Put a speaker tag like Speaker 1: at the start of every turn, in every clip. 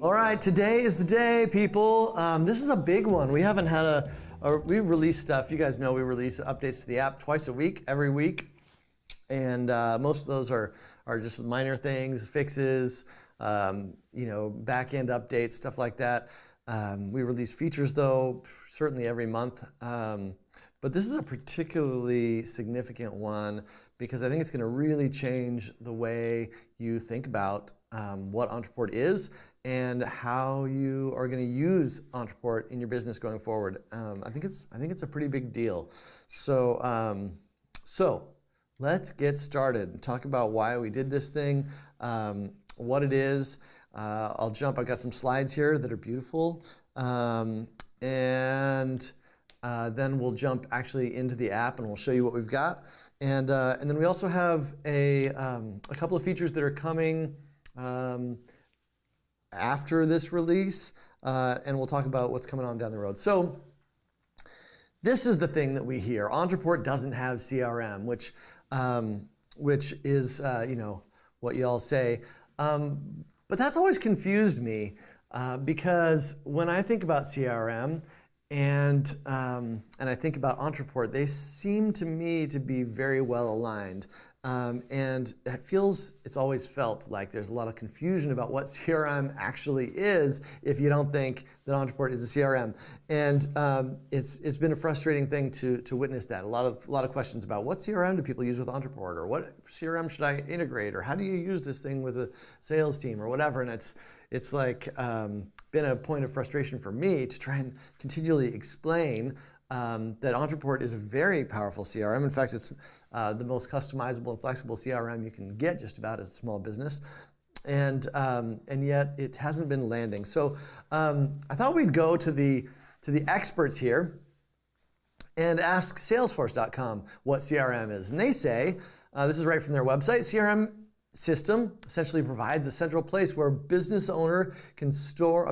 Speaker 1: All right, today is the day, people. This is a big one. We haven't had we release stuff. You guys know we release updates to the app twice a week, every week. And most of those are just minor things, fixes, back-end updates, stuff like that. We release features, though, certainly every month. But this is a particularly significant one because I think it's going to really change the way you think about what Ontraport is and how you are going to use Ontraport in your business going forward. I think it's a pretty big deal. So let's get started and talk about why we did this thing, what it is. I've got some slides here that are beautiful, and then we'll jump actually into the app and we'll show you what we've got. And then we also have a couple of features that are coming after this release, and we'll talk about what's coming on down the road. So this is the thing that we hear. Ontraport doesn't have CRM, which is what you all say. But that's always confused me because when I think about CRM and I think about Ontraport, they seem to me to be very well aligned. And it's always felt like there's a lot of confusion about what CRM actually is if you don't think that Ontraport is a CRM. And it's been a frustrating thing to witness that. A lot of questions about what CRM do people use with Ontraport, or what CRM should I integrate, or how do you use this thing with a sales team, or whatever. And it's like been a point of frustration for me to try and continually explain that Ontraport is a very powerful CRM. In fact, it's the most customizable and flexible CRM you can get just about as a small business. And yet it hasn't been landing. So I thought we'd go to the experts here and ask Salesforce.com what CRM is. And they say, this is right from their website, CRM system essentially provides a central place where a business can store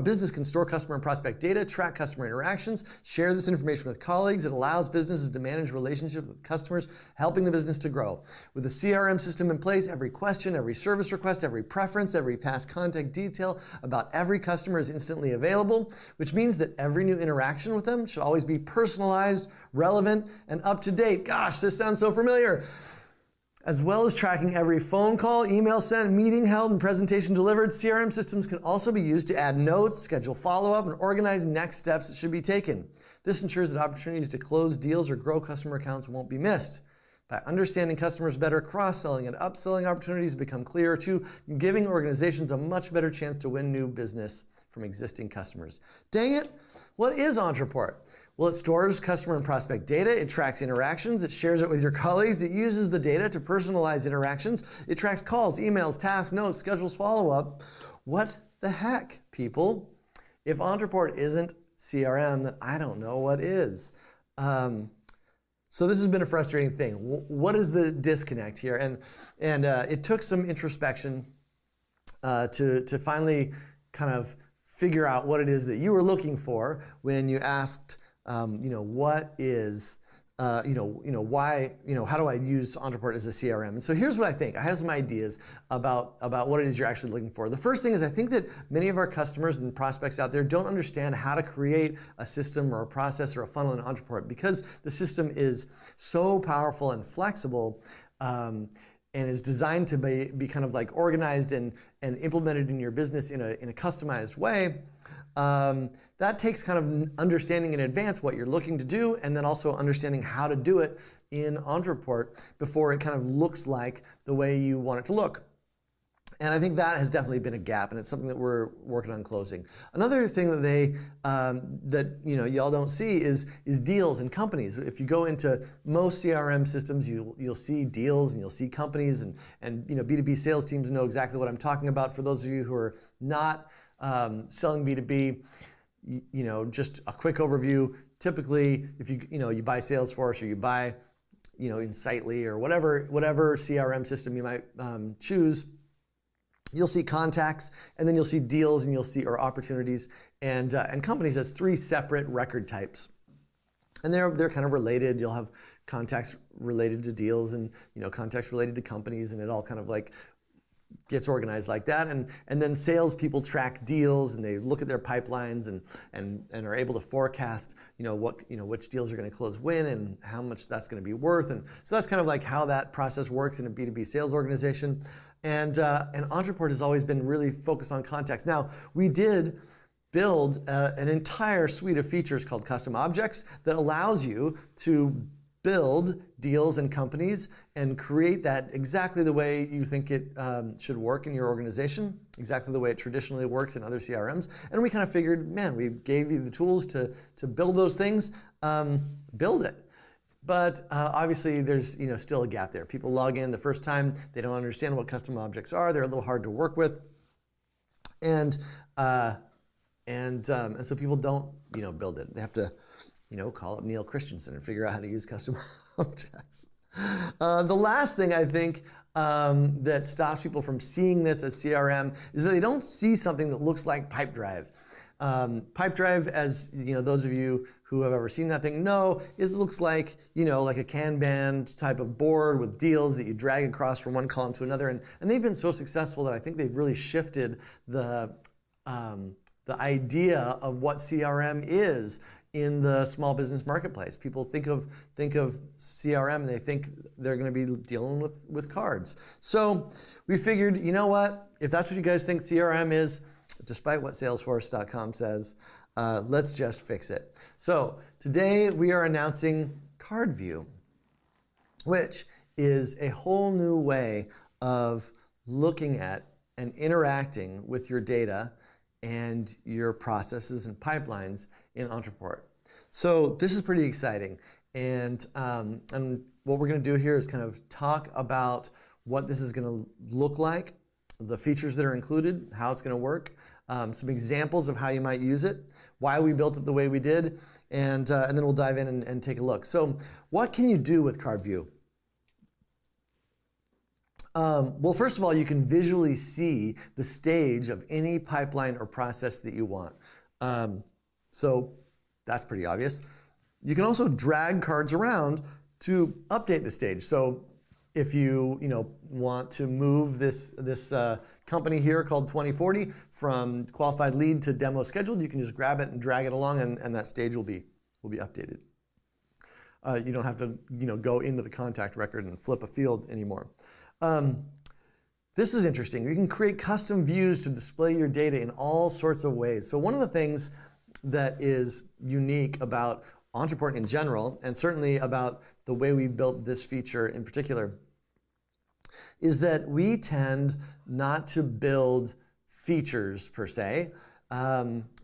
Speaker 1: customer and prospect data, track customer interactions, share this information with colleagues. It allows businesses to manage relationships with customers, helping the business to grow. With a CRM system in place, every question, every service request, every preference, every past contact detail about every customer is instantly available, which means that every new interaction with them should always be personalized, relevant, and up to date. Gosh, this sounds so familiar. As well as tracking every phone call, email sent, meeting held, and presentation delivered, CRM systems can also be used to add notes, schedule follow-up, and organize next steps that should be taken. This ensures that opportunities to close deals or grow customer accounts won't be missed. By understanding customers better, cross-selling and upselling opportunities become clearer too, giving organizations a much better chance to win new business from existing customers. Dang it, what is Ontraport? Well, it stores customer and prospect data, it tracks interactions, it shares it with your colleagues, it uses the data to personalize interactions, it tracks calls, emails, tasks, notes, schedules follow-up. What the heck, people? If Ontraport isn't CRM, then I don't know what is. So this has been a frustrating thing. What is the disconnect here? And it took some introspection to finally kind of figure out what it is that you were looking for when you asked, what is, why, how do I use Ontraport as a CRM? And so here's what I think. I have some ideas about what it is you're actually looking for. The first thing is I think that many of our customers and prospects out there don't understand how to create a system or a process or a funnel in Ontraport because the system is so powerful and flexible and is designed to be kind of like organized and implemented in your business in a customized way. That takes kind of understanding in advance what you're looking to do and then also understanding how to do it in Ontraport before it kind of looks like the way you want it to look. And I think that has definitely been a gap, and it's something that we're working on closing. Another thing that y'all don't see is deals and companies. If you go into most CRM systems, you'll see deals and you'll see companies, and B2B sales teams know exactly what I'm talking about. For those of you who are not selling B2B, just a quick overview. Typically, if you buy Salesforce or you buy Insightly or whatever CRM system you might choose, you'll see contacts, and then you'll see deals, and you'll see opportunities, and companies as three separate record types. And they're kind of related. You'll have contacts related to deals and contacts related to companies, and it all kind of like gets organized like that, and then salespeople track deals and they look at their pipelines and are able to forecast which deals are going to close when and how much that's going to be worth, and so that's kind of like how that process works in a B2B sales organization. And Ontraport has always been really focused on context. Now, we did build an entire suite of features called custom objects that allows you to build deals and companies and create that exactly the way you think it should work in your organization, exactly the way it traditionally works in other CRMs. And we kind of figured, man, we gave you the tools to build those things, build it. But obviously there's still a gap there. People log in the first time, they don't understand what custom objects are, they're a little hard to work with. And so people don't build it. They have to call up Neil Christensen and figure out how to use custom objects. The last thing I think that stops people from seeing this as CRM is that they don't see something that looks like Pipedrive. Pipedrive, as those of you who have ever seen that thing know, looks like like a Kanban type of board with deals that you drag across from one column to another, and they've been so successful that I think they've really shifted the idea of what CRM is in the small business marketplace. People think of CRM and they think they're going to be dealing with cards. So we figured, you know what? If that's what you guys think CRM is, despite what Salesforce.com says, let's just fix it. So today we are announcing Card View, which is a whole new way of looking at and interacting with your data and your processes and pipelines in Ontraport. So this is pretty exciting. And what we're going to do here is kind of talk about what this is going to look like, the features that are included, how it's going to work, some examples of how you might use it, why we built it the way we did, and then we'll dive in and take a look. So what can you do with Card View? Well, first of all, you can visually see the stage of any pipeline or process that you want. So that's pretty obvious. You can also drag cards around to update the stage. So if you want to move this company here called 2040 from qualified lead to demo scheduled, you can just grab it and drag it along, and that stage will be updated. You don't have to go into the contact record and flip a field anymore. This is interesting. You can create custom views to display your data in all sorts of ways. So one of the things that is unique about Ontraport in general, and certainly about the way we built this feature in particular, is that we tend not to build features per se.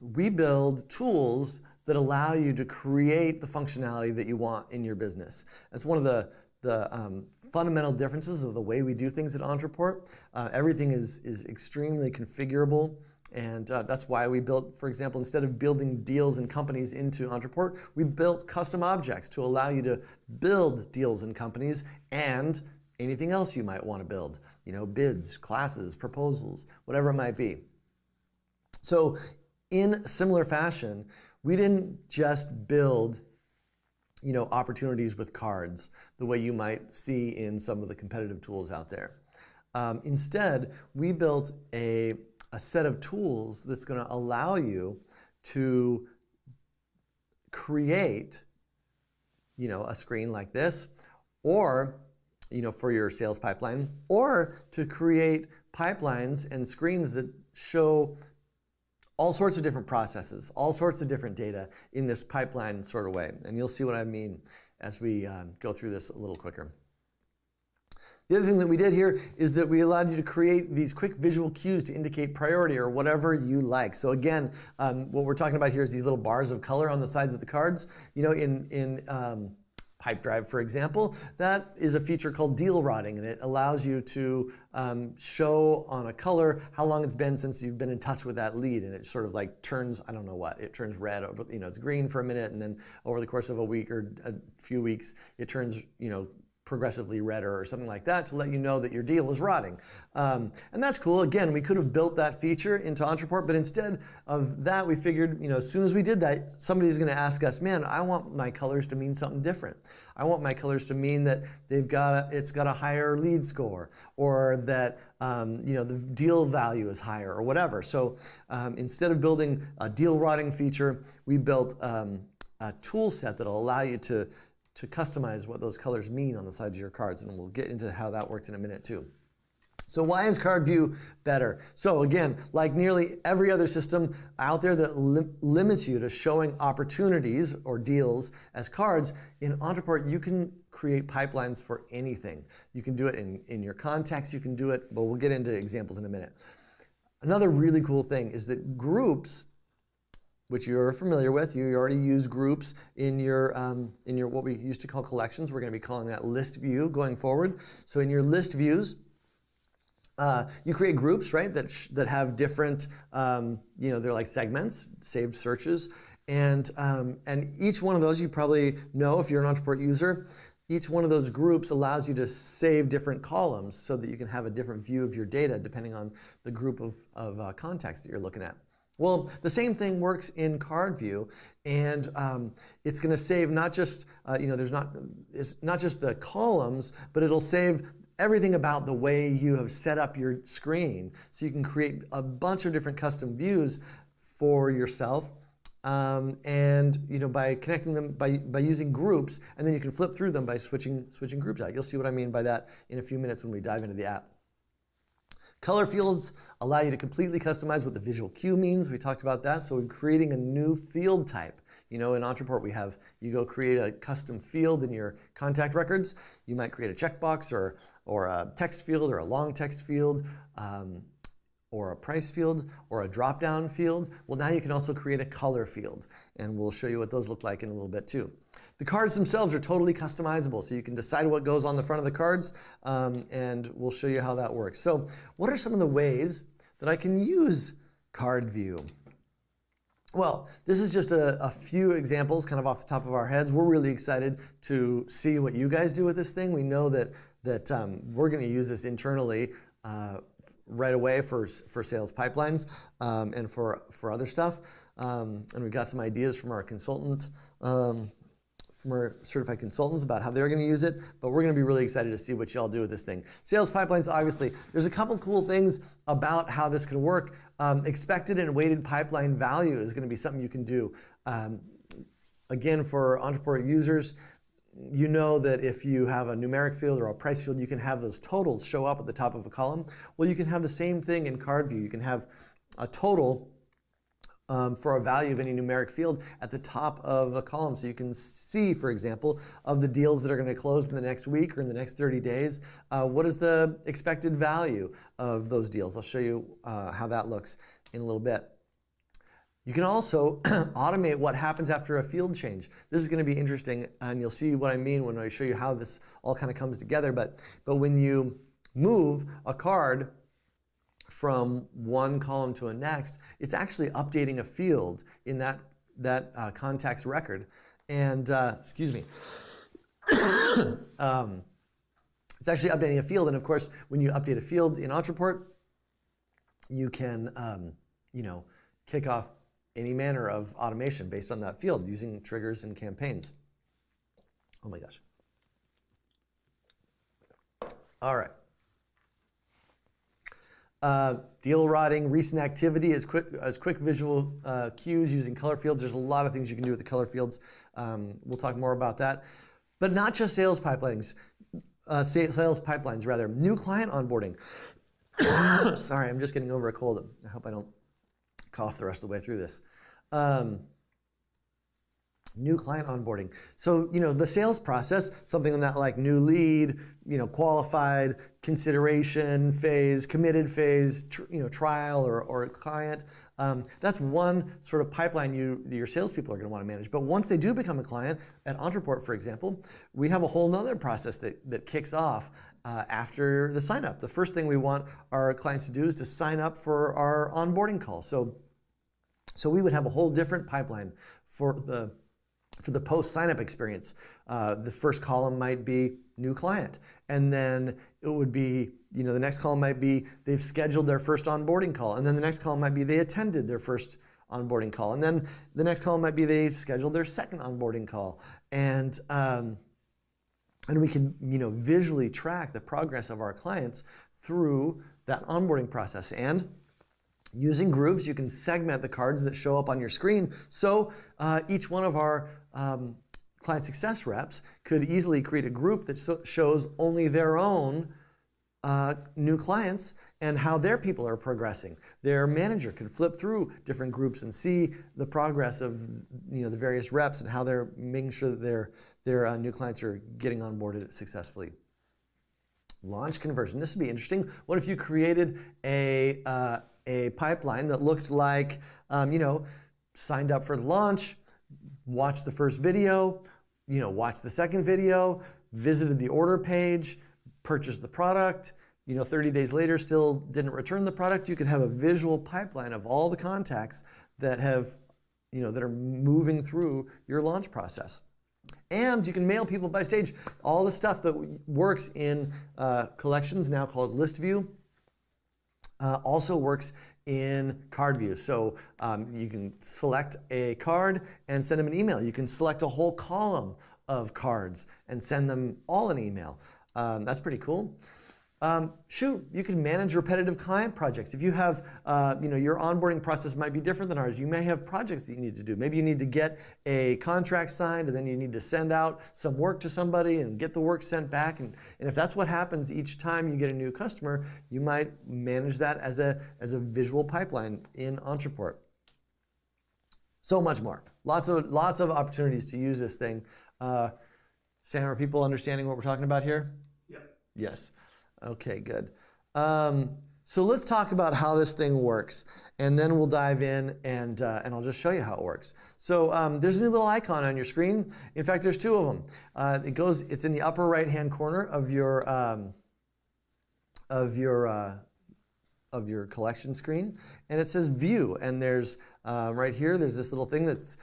Speaker 1: We build tools that allow you to create the functionality that you want in your business. That's one of the fundamental differences of the way we do things at Ontraport. Everything is extremely configurable, and that's why we built, for example, instead of building deals and companies into Ontraport, we built custom objects to allow you to build deals and companies and anything else you might want to build, bids, classes, proposals, whatever it might be. So in similar fashion, we didn't just build opportunities with cards the way you might see in some of the competitive tools out there. Instead, we built a set of tools that's going to allow you to create a screen like this, or for your sales pipeline, or to create pipelines and screens that show all sorts of different processes, all sorts of different data in this pipeline sort of way. And you'll see what I mean as we go through this a little quicker. The other thing that we did here is that we allowed you to create these quick visual cues to indicate priority or whatever you like. So again, what we're talking about here is these little bars of color on the sides of the cards. In Pipedrive, for example, that is a feature called deal rotting, and it allows you to show on a color how long it's been since you've been in touch with that lead, and it sort of like turns, I don't know what, it turns red over, it's green for a minute, and then over the course of a week or a few weeks, it turns, progressively redder or something like that to let you know that your deal is rotting. And that's cool. Again, we could have built that feature into Ontraport, but instead of that, we figured, as soon as we did that, somebody's going to ask us, man, I want my colors to mean something different. I want my colors to mean that it's got a higher lead score, or that the deal value is higher, or whatever. So instead of building a deal rotting feature, we built a tool set that'll allow you to customize what those colors mean on the sides of your cards, and we'll get into how that works in a minute too. So why is Card View better? So again, like nearly every other system out there that limits you to showing opportunities or deals as cards, in Ontraport you can create pipelines for anything. You can do it in your contacts, you can do it, but we'll get into examples in a minute. Another really cool thing is that groups, which you're familiar with, you already use groups in your what we used to call collections. We're going to be calling that list view going forward. So in your list views, you create groups, right, that have different, they're like segments, saved searches, and each one of those, you probably know if you're an Ontraport user, each one of those groups allows you to save different columns so that you can have a different view of your data depending on the group of contacts that you're looking at. Well, the same thing works in Card View, and it's going to save not just, it's not just the columns, but it'll save everything about the way you have set up your screen. So you can create a bunch of different custom views for yourself, and by connecting them by using groups, and then you can flip through them by switching groups out. You'll see what I mean by that in a few minutes when we dive into the app. Color fields allow you to completely customize what the visual cue means. We talked about that. So we're creating a new field type. In Ontraport you go create a custom field in your contact records. You might create a checkbox or a text field or a long text field, or a price field or a drop-down field. Well, now you can also create a color field, and we'll show you what those look like in a little bit too. The cards themselves are totally customizable, so you can decide what goes on the front of the cards, and we'll show you how that works. So what are some of the ways that I can use Card View? Well, this is just a few examples kind of off the top of our heads. We're really excited to see what you guys do with this thing. We know that we're going to use this internally right away for sales pipelines, and for other stuff. And we've got some ideas from our consultant, from our certified consultants about how they're going to use it, but we're going to be really excited to see what y'all do with this thing. Sales pipelines, obviously, there's a couple cool things about how this can work. Expected and weighted pipeline value is going to be something you can do. Again, for Ontraport users, you know that if you have a numeric field or a price field, you can have those totals show up at the top of a column. Well, you can have the same thing in Card View. You can have a total for a value of any numeric field at the top of a column. So you can see, for example, of the deals that are going to close in the next week or in the next 30 days, what is the expected value of those deals. I'll show you how that looks in a little bit. You can also automate what happens after a field change. This is going to be interesting, and you'll see what I mean when I show you how this all kind of comes together. But when you move a card from one column to a next, it's actually updating a field in that contact's record. And excuse me, it's actually updating a field. And of course, when you update a field in Ontraport, you can kick off any manner of automation based on that field using triggers and campaigns. Oh my gosh. All right. Deal rotting, recent activity as quick visual cues using color fields. There's a lot of things you can do with the color fields. We'll talk more about that. But not just sales pipelines, rather. New client onboarding. Sorry, I'm just getting over a cold. I hope I don't cough the rest of the way through this. New client onboarding. So, the sales process, something like new lead, qualified, consideration phase, committed phase, trial or client. That's one sort of pipeline your salespeople are going to want to manage. But once they do become a client, at Ontraport, for example, we have a whole nother process that kicks off after the sign up. The first thing we want our clients to do is to sign up for our onboarding call. So we would have a whole different pipeline for the post sign-up experience. The first column might be new client. And then it would be, the next column might be they've scheduled their first onboarding call. And then the next column might be they attended their first onboarding call. And then the next column might be they scheduled their second onboarding call. And we can, visually track the progress of our clients through that onboarding process. And using groups, you can segment the cards that show up on your screen. So each one of our client success reps could easily create a group that shows only their own new clients and how their people are progressing. Their manager could flip through different groups and see the progress of the various reps and how they're making sure that their new clients are getting onboarded successfully. Launch conversion. This would be interesting. What if you created a pipeline that looked like, signed up for the launch, watched the first video, watched the second video, visited the order page, purchased the product, 30 days later still didn't return the product. You could have a visual pipeline of all the contacts that have, that are moving through your launch process. And you can mail people by stage. All the stuff that works in collections, now called list view, also works in card view. So you can select a card and send them an email. You can select a whole column of cards and send them all an email. That's pretty cool. You can manage repetitive client projects. If you have, your onboarding process might be different than ours. You may have projects that you need to do. Maybe you need to get a contract signed and then you need to send out some work to somebody and get the work sent back. And if that's what happens each time you get a new customer, you might manage that as a visual pipeline in Ontraport. So much more. Lots of opportunities to use this thing. Sam, are people understanding what we're talking about here?
Speaker 2: Yep.
Speaker 1: Yes. Okay, good. So let's talk about how this thing works, and then we'll dive in and I'll just show you how it works. So there's a new little icon on your screen. In fact, there's two of them. It's in the upper right-hand corner of your collection screen, and it says View. And there's right here, there's this little thing that's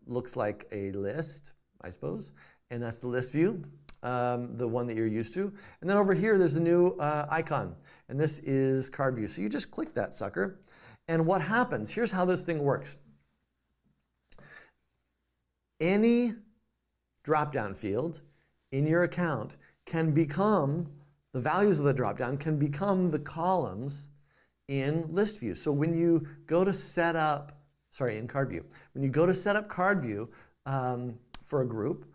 Speaker 1: looks like a list, I suppose, and that's the list view. The one that you're used to. And then over here, there's a new icon, and this is card view. So you just click that sucker, and what happens, here's how this thing works. Any drop-down field in your account can become, the values of the drop-down can become the columns in list view. So when you go to set up, in card view, when you go to set up card view for a group,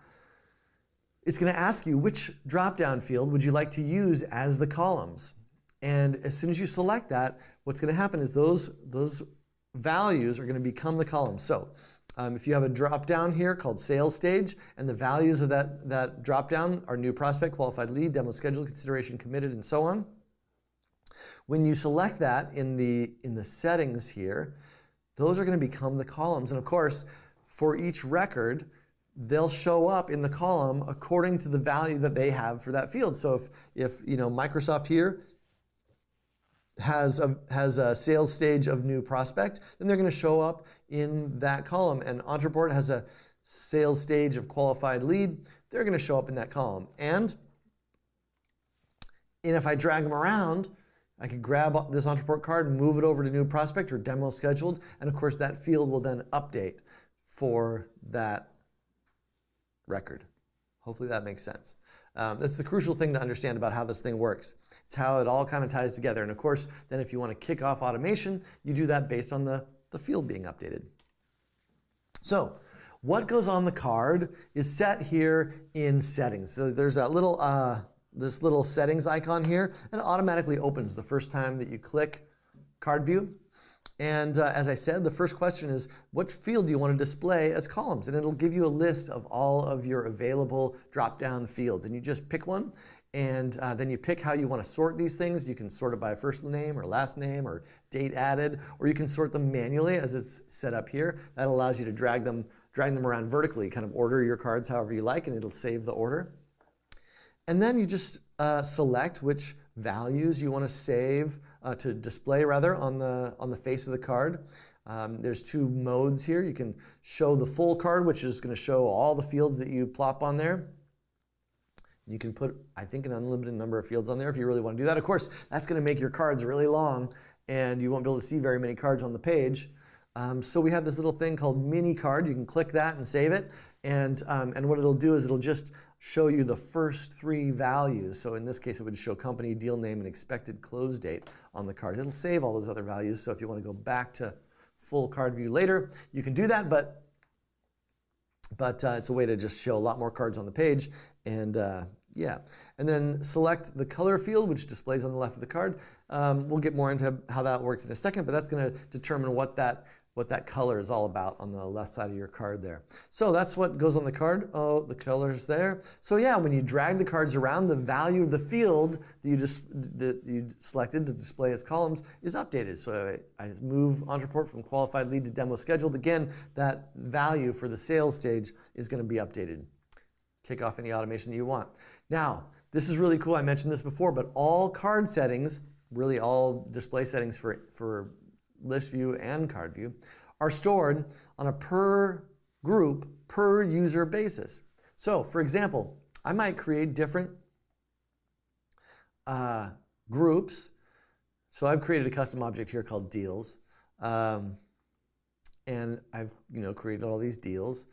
Speaker 1: it's going to ask you which drop-down field would you like to use as the columns. And as soon as you select that, what's going to happen is those values are going to become the columns. So if you have a drop-down here called sales stage, and the values of that drop-down are new prospect, qualified lead, demo schedule, consideration committed, and so on. When you select that in the settings here, those are going to become the columns. And of course, for each record, they'll show up in the column according to the value that they have for that field. So if Microsoft here has a sales stage of new prospect, then they're going to show up in that column. And Ontraport has a sales stage of qualified lead, they're going to show up in that column. And if I drag them around, I can grab this Ontraport card and move it over to new prospect or demo scheduled, and of course that field will then update for that record. Hopefully that makes sense. That's the crucial thing to understand about how this thing works. It's how it all kind of ties together. And of course, then if you want to kick off automation, you do that based on the field being updated. So what goes on the card is set here in settings. So there's that little, this little settings icon here, and it automatically opens the first time that you click card view. And as I said, the first question is, what field do you want to display as columns? And it'll give you a list of all of your available drop-down fields. And you just pick one, and then you pick how you want to sort these things. You can sort it by first name or last name or date added, or you can sort them manually as it's set up here. That allows you to drag them around vertically, kind of order your cards however you like, and it'll save the order. And then you just select which values you want to save, to display rather, on the face of the card. There's two modes here. You can show the full card, which is going to show all the fields that you plop on there. You can put, I think, an unlimited number of fields on there if you really want to do that. Of course, that's going to make your cards really long, and you won't be able to see very many cards on the page. So we have this little thing called mini card. You can click that and save it. And what it'll do is it'll just show you the first 3 values. So in this case, it would show company, deal name, and expected close date on the card. It'll save all those other values. So if you want to go back to full card view later, you can do that. But it's a way to just show a lot more cards on the page. And yeah, and then select the color field, which displays on the left of the card. We'll get more into how that works in a second, but that's going to determine what that color is all about on the left side of your card there. So that's what goes on the card. Oh, the color's there. So yeah, when you drag the cards around, the value of the field that you selected to display as columns is updated. So I move Ontraport from qualified lead to demo scheduled. Again, that value for the sales stage is going to be updated. Kick off any automation that you want. Now, this is really cool. I mentioned this before, but all card settings, really all display settings for list view and card view, are stored on a per group, per user basis. So, for example, I might create different groups. So I've created a custom object here called deals, and I've created all these deals.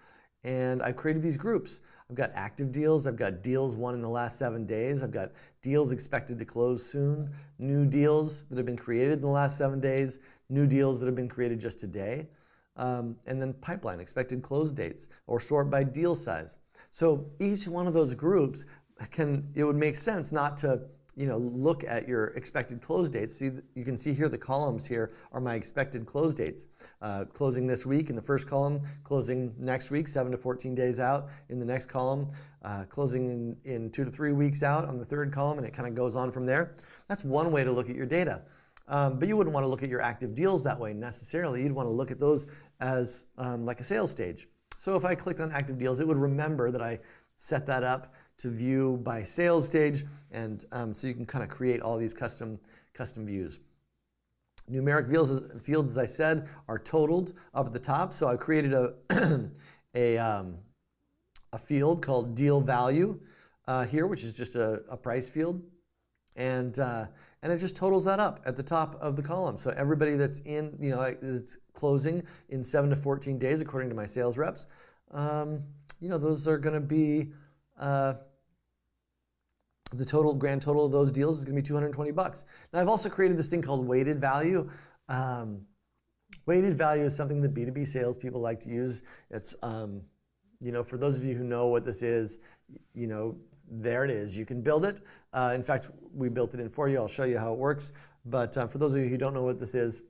Speaker 1: And I've created these groups. I've got active deals. I've got deals won in the last 7 days. I've got deals expected to close soon. New deals that have been created in the last 7 days. New deals that have been created just today. And then pipeline, expected close dates, or sort by deal size. So each one of those groups it would make sense not to look at your expected close dates. See, you can see here the columns here are my expected close dates. Closing this week in the first column, closing next week, 7 to 14 days out in the next column, closing in 2 to 3 weeks out on the third column, and it kind of goes on from there. That's one way to look at your data. But you wouldn't want to look at your active deals that way necessarily. You'd want to look at those as like a sales stage. So if I clicked on active deals, it would remember that I set that up to view by sales stage, and so you can kind of create all these custom views. Numeric fields, as I said, are totaled up at the top. So I created a field called deal value here, which is just a price field, and it just totals that up at the top of the column. So everybody that's in, it's closing in 7 to 14 days, according to my sales reps, those are going to be the grand total of those deals is going to be $220. Now I've also created this thing called weighted value. Weighted value is something that B2B salespeople like to use. It's for those of you who know what this is, there it is. You can build it. In fact, we built it in for you. I'll show you how it works. But for those of you who don't know what this is,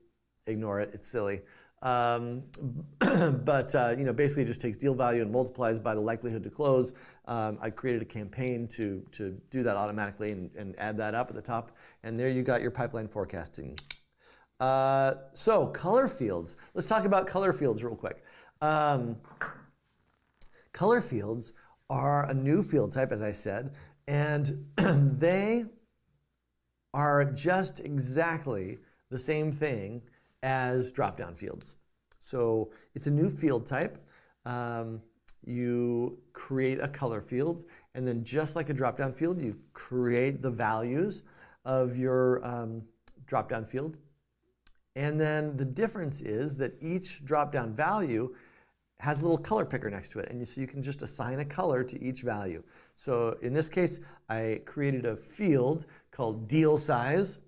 Speaker 1: ignore it. It's silly. Basically it just takes deal value and multiplies by the likelihood to close. I created a campaign to do that automatically and add that up at the top. And there you got your pipeline forecasting. So color fields. Let's talk about color fields real quick. Color fields are a new field type, as I said, and they are just exactly the same thing as drop-down fields. So it's a new field type. You create a color field, and then just like a drop-down field, you create the values of your drop-down field. And then the difference is that each drop-down value has a little color picker next to it, and so you can just assign a color to each value. So in this case, I created a field called deal size,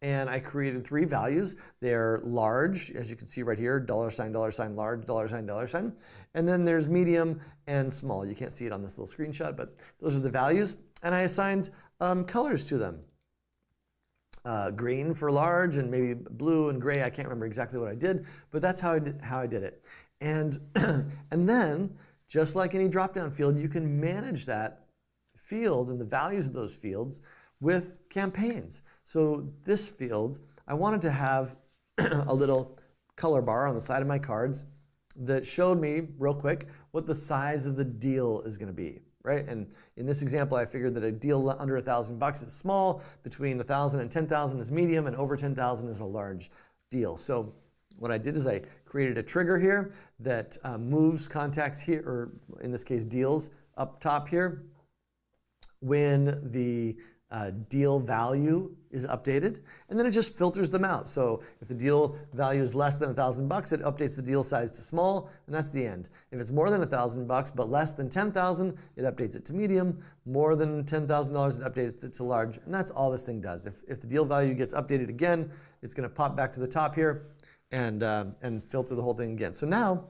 Speaker 1: and I created 3 values. They're large, as you can see right here, $, large, $. And then there's medium and small. You can't see it on this little screenshot, but those are the values. And I assigned colors to them. Green for large and maybe blue and gray. I can't remember exactly what I did, but that's how I did it. And then, just like any drop-down field, you can manage that field and the values of those fields with campaigns. So this field, I wanted to have a little color bar on the side of my cards that showed me real quick what the size of the deal is going to be, right? And in this example, I figured that a deal under $1,000 is small, between $1,000 and $10,000 is medium, and over $10,000 is a large deal. So what I did is I created a trigger here that moves contacts here, or in this case deals, up top here, when the deal value is updated, and then it just filters them out. So if the deal value is less than $1,000, it updates the deal size to small, and that's the end. If it's more than $1,000 but less than $10,000, it updates it to medium. More than $10,000, it updates it to large, and that's all this thing does. If the deal value gets updated again, it's going to pop back to the top here and filter the whole thing again. So now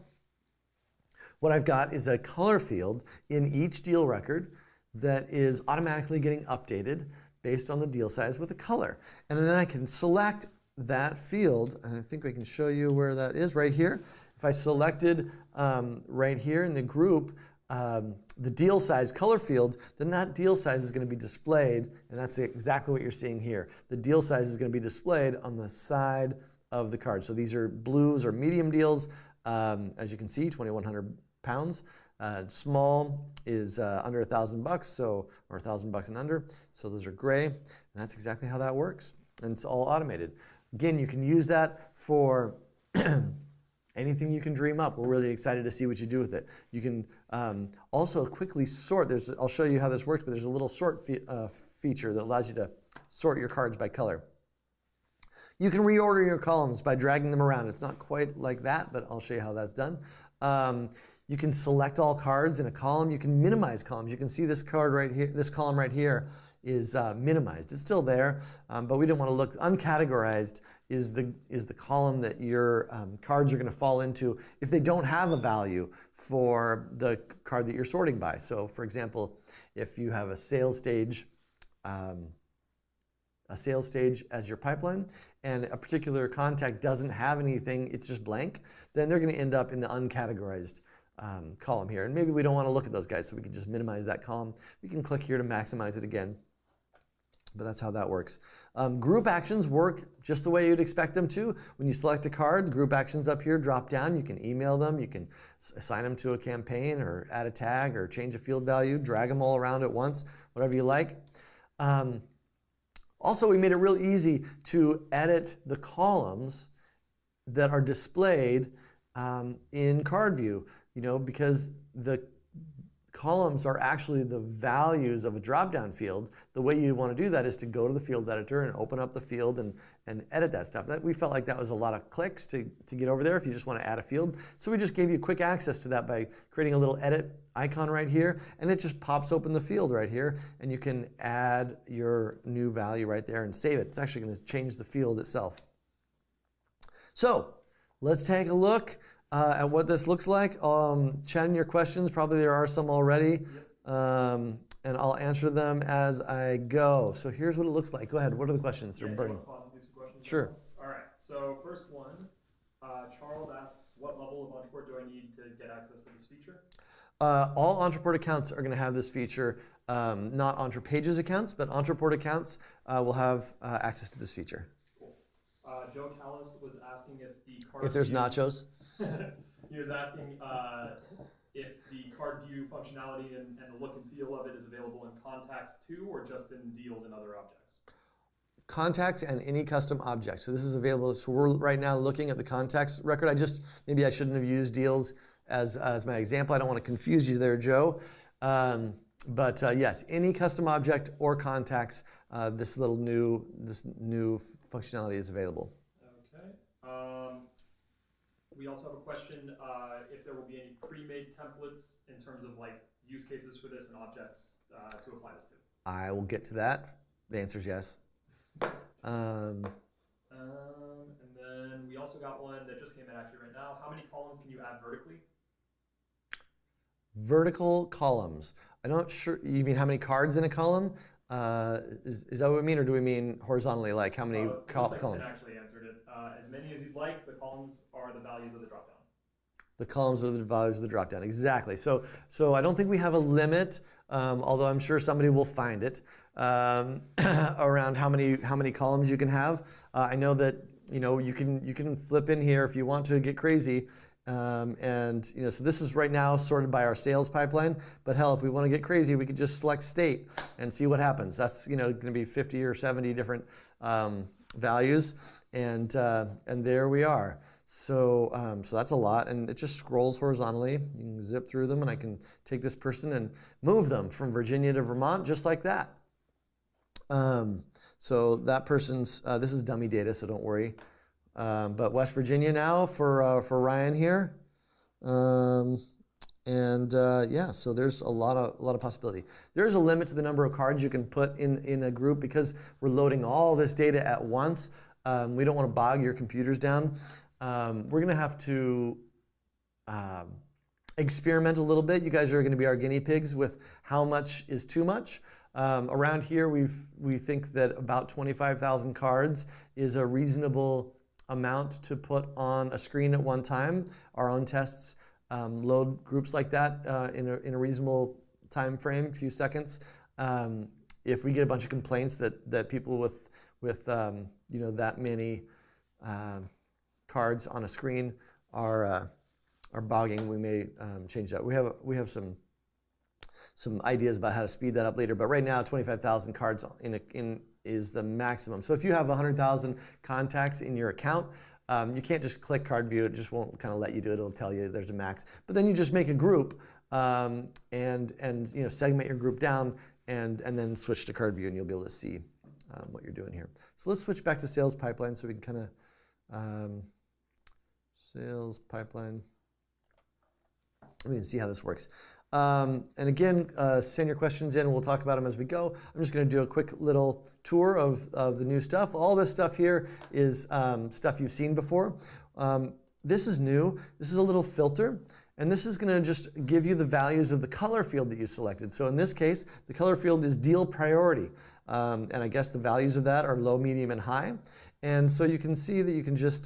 Speaker 1: what I've got is a color field in each deal record that is automatically getting updated based on the deal size with a color. And then I can select that field, and I think I can show you where that is right here. If I selected right here in the group the deal size color field, then that deal size is going to be displayed, and that's exactly what you're seeing here. The deal size is going to be displayed on the side of the card. So these are blues or medium deals. As you can see, 2,100 pounds. Small is under $1,000, so or $1,000 and under. So those are gray, and that's exactly how that works. And it's all automated. Again, you can use that for anything you can dream up. We're really excited to see what you do with it. You can also quickly sort. I'll show you how this works, but there's a little sort feature that allows you to sort your cards by color. You can reorder your columns by dragging them around. It's not quite like that, but I'll show you how that's done. You can select all cards in a column. You can minimize columns. You can see this card right here, this column right here is minimized. It's still there, but we don't want to look. Uncategorized is the column that your cards are going to fall into if they don't have a value for the card that you're sorting by. So for example, if you have a sales stage as your pipeline, and a particular contact doesn't have anything, it's just blank, then they're going to end up in the uncategorized column here. And maybe we don't want to look at those guys, so we can just minimize that column. We can click here to maximize it again. But that's how that works. Group actions work just the way you'd expect them to. When you select a card, group actions up here drop down. You can email them, you can assign them to a campaign, or add a tag, or change a field value, drag them all around at once, whatever you like. Also, we made it real easy to edit the columns that are displayed in card view, because the columns are actually the values of a drop-down field. The way you want to do that is to go to the field editor and open up the field and edit that stuff. We felt like that was a lot of clicks to get over there if you just want to add a field. So we just gave you quick access to that by creating a little edit icon right here, and it just pops open the field right here, and you can add your new value right there and save it. It's actually going to change the field itself. So let's take a look at what this looks like. Chat in your questions. Probably there are some already, and I'll answer them as I go. So here's what it looks like. Go ahead. What are the questions?
Speaker 2: Yeah,
Speaker 1: burning.
Speaker 2: Pause and do some questions.
Speaker 1: Sure.
Speaker 2: All right. So first one, Charles asks, what level of Ontraport do I need to get access to this feature?
Speaker 1: All Ontraport accounts are going to have this feature. Not Ontrapages accounts, but Ontraport accounts will have access to this feature.
Speaker 2: Cool. Joe Callis was asking if the card
Speaker 1: If there's
Speaker 2: view,
Speaker 1: nachos.
Speaker 2: he was asking if the card view functionality and the look and feel of it is available in contacts too, or just in deals and other objects.
Speaker 1: Contacts and any custom object. So this is available. So we're right now looking at the contacts record. Maybe I shouldn't have used deals as my example. I don't want to confuse you there, Joe. But yes, any custom object or contacts, this new functionality is available.
Speaker 2: Okay. We also have a question if there will be any pre-made templates in terms of like use cases for this and objects to apply this to.
Speaker 1: I will get to that. The answer is yes.
Speaker 2: And then we also got one that just came in actually right now. How many columns can you add vertically?
Speaker 1: Vertical columns. I'm not sure. You mean how many cards in a column? Is that what we mean, or do we mean horizontally, like how many columns?
Speaker 2: Ken actually answered it. As many as you'd like. The columns are the values of the dropdown.
Speaker 1: The columns are the values of the dropdown. Exactly. So I don't think we have a limit, although I'm sure somebody will find it around how many columns you can have. I know that you can flip in here if you want to get crazy. And so this is right now sorted by our sales pipeline. But hell, if we want to get crazy, we could just select state and see what happens. That's going to be 50 or 70 different values, and there we are. So that's a lot, and it just scrolls horizontally. You can zip through them, and I can take this person and move them from Virginia to Vermont just like that. So that person's this is dummy data, so don't worry. But West Virginia now for Ryan here, yeah. So there's a lot of possibility. There's a limit to the number of cards you can put in a group because we're loading all this data at once. We don't want to bog your computers down. We're going to have to experiment a little bit. You guys are going to be our guinea pigs with how much is too much. Around here, we think that about 25,000 cards is a reasonable amount to put on a screen at one time. Our own tests load groups like that in a reasonable time frame, a few seconds. If we get a bunch of complaints that people with that many cards on a screen are bogging, we may change that. We have some ideas about how to speed that up later, but right now 25,000 cards is the maximum. So if you have 100,000 contacts in your account, you can't just click card view. It just won't kind of let you do it. It'll tell you there's a max. But then you just make a group and segment your group down and then switch to card view, and you'll be able to see what you're doing here. So let's switch back to sales pipeline so we can kind of sales pipeline. We can see how this works. And again, send your questions in. We'll talk about them as we go. I'm just going to do a quick little tour of the new stuff. All this stuff here is stuff you've seen before. This is new. This is a little filter. And this is going to just give you the values of the color field that you selected. So in this case, the color field is deal priority. And I guess the values of that are low, medium, and high. And so you can see that you can just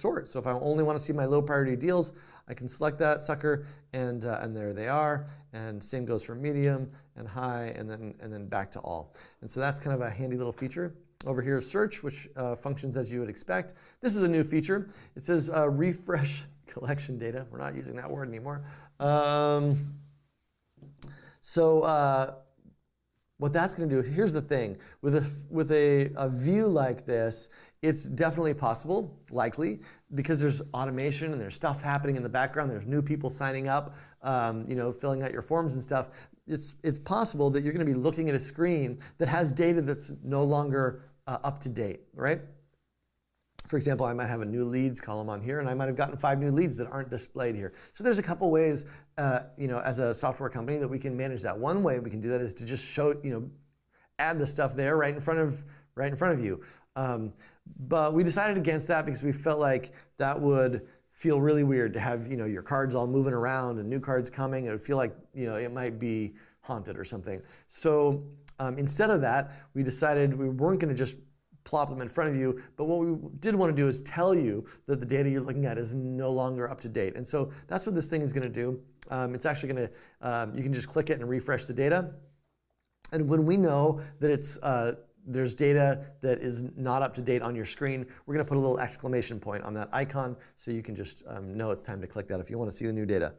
Speaker 1: sort. So if I only want to see my low priority deals, I can select that sucker, and there they are. And same goes for medium and high, and then back to all. And so that's kind of a handy little feature. Over here is search, which functions as you would expect. This is a new feature. It says refresh collection data. We're not using that word anymore. What that's going to do, here's the thing, with a view like this, it's definitely possible, likely, because there's automation and there's stuff happening in the background, there's new people signing up, filling out your forms and stuff. It's possible that you're going to be looking at a screen that has data that's no longer up to date, right? For example, I might have a new leads column on here, and I might have gotten 5 new leads that aren't displayed here. So there's a couple ways, as a software company, that we can manage that. One way we can do that is to just show, add the stuff there right in front of you. But we decided against that because we felt like that would feel really weird to have, your cards all moving around and new cards coming. It would feel like, it might be haunted or something. So instead of that, we decided we weren't going to just plop them in front of you, but what we did want to do is tell you that the data you're looking at is no longer up to date. And so that's what this thing is going to do. It's actually going to, you can just click it and refresh the data. And when we know that there's data that is not up to date on your screen, we're going to put a little exclamation point on that icon so you can just know it's time to click that if you want to see the new data.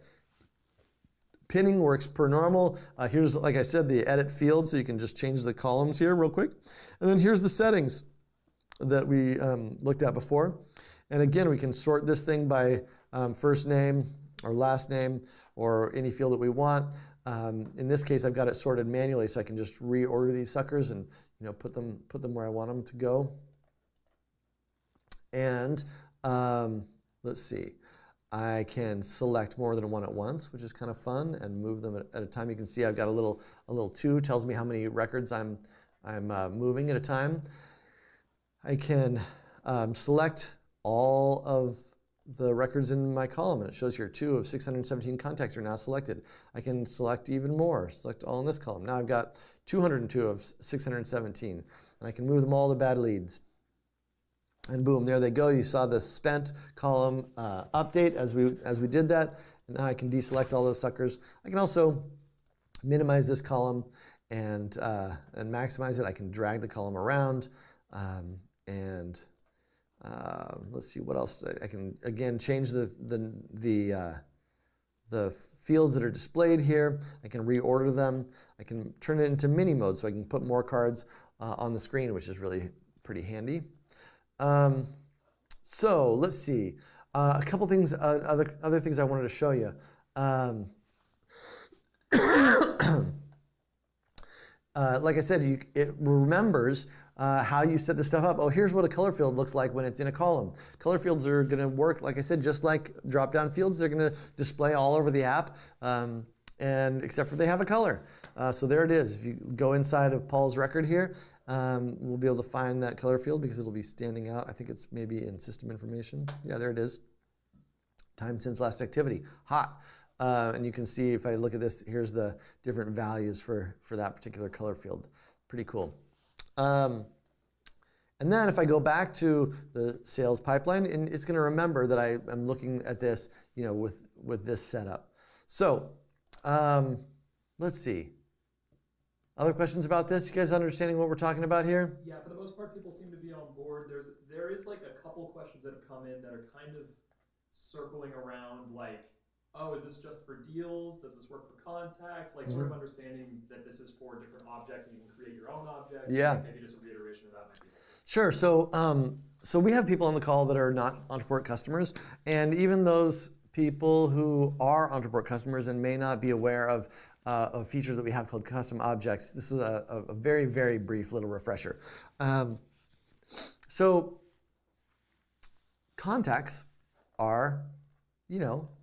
Speaker 1: Pinning works per normal. Here's, like I said, the edit field, so you can just change the columns here real quick. And then here's the settings that we looked at before. And again, we can sort this thing by first name or last name or any field that we want. In this case, I've got it sorted manually, so I can just reorder these suckers and put them where I want them to go. And let's see. I can select more than one at once, which is kind of fun, and move them at a time. You can see I've got a little 2, tells me how many records I'm moving at a time. I can select all of the records in my column, and it shows here 2 of 617 contacts are now selected. I can select even more, select all in this column. Now I've got 202 of 617, and I can move them all to bad leads. And boom, there they go. You saw the spent column update as we did that. And now I can deselect all those suckers. I can also minimize this column and maximize it. I can drag the column around and Let's see what else I can, again, change the fields that are displayed here. I can reorder them. I can turn it into mini mode so I can put more cards on the screen, which is really pretty handy. So let's see. A couple things, other things I wanted to show you. Like I said, it remembers how you set this stuff up. Oh, here's what a color field looks like when it's in a column. Color fields are going to work, like I said, just like drop-down fields. They're going to display all over the app, and except for they have a color. So there it is. If you go inside of Paul's record here, we'll be able to find that color field because it'll be standing out. I think it's maybe in system information. Yeah, there it is. Time since last activity. Hot. And you can see if I look at this, here's the different values for that particular color field. Pretty cool. And then if I go back to the sales pipeline, and it's going to remember that I am looking at this, with this setup. So let's see. Other questions about this? You guys understanding what we're talking about here?
Speaker 2: Yeah, for the most part, people seem to be on board. There is like a couple questions that have come in that are kind of circling around like, oh, is this just for deals? Does this work for contacts? Like sort of understanding that this is for different objects and you can create your own objects.
Speaker 1: Yeah.
Speaker 2: Like maybe just a reiteration of that might be.
Speaker 1: Sure. So we have people on the call that are not Ontraport customers, and even those people who are Ontraport customers and may not be aware of a feature that we have called custom objects. This is a very, very brief little refresher. So contacts are,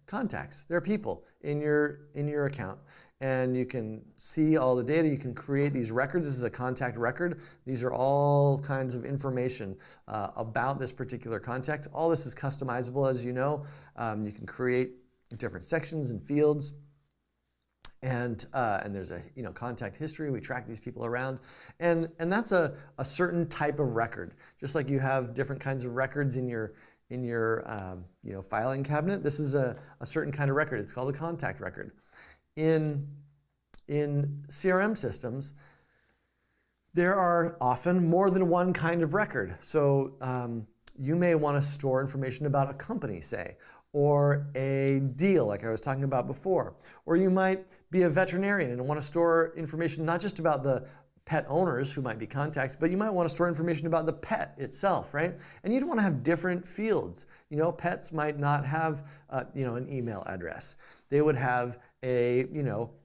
Speaker 1: contacts. They're people in your account, and you can see all the data. You can create these records. This is a contact record. These are all kinds of information about this particular contact. All this is customizable, as you know. You can create different sections and fields. And there's a contact history. We track these people around, and that's a certain type of record. Just like you have different kinds of records in your filing cabinet. This is a certain kind of record. It's called a contact record. In CRM systems, there are often more than one kind of record. So you may want to store information about a company, say, or a deal like I was talking about before. Or you might be a veterinarian and want to store information not just about the pet owners who might be contacts, but you might want to store information about the pet itself, right? And you'd want to have different fields. Pets might not have an email address. They would have a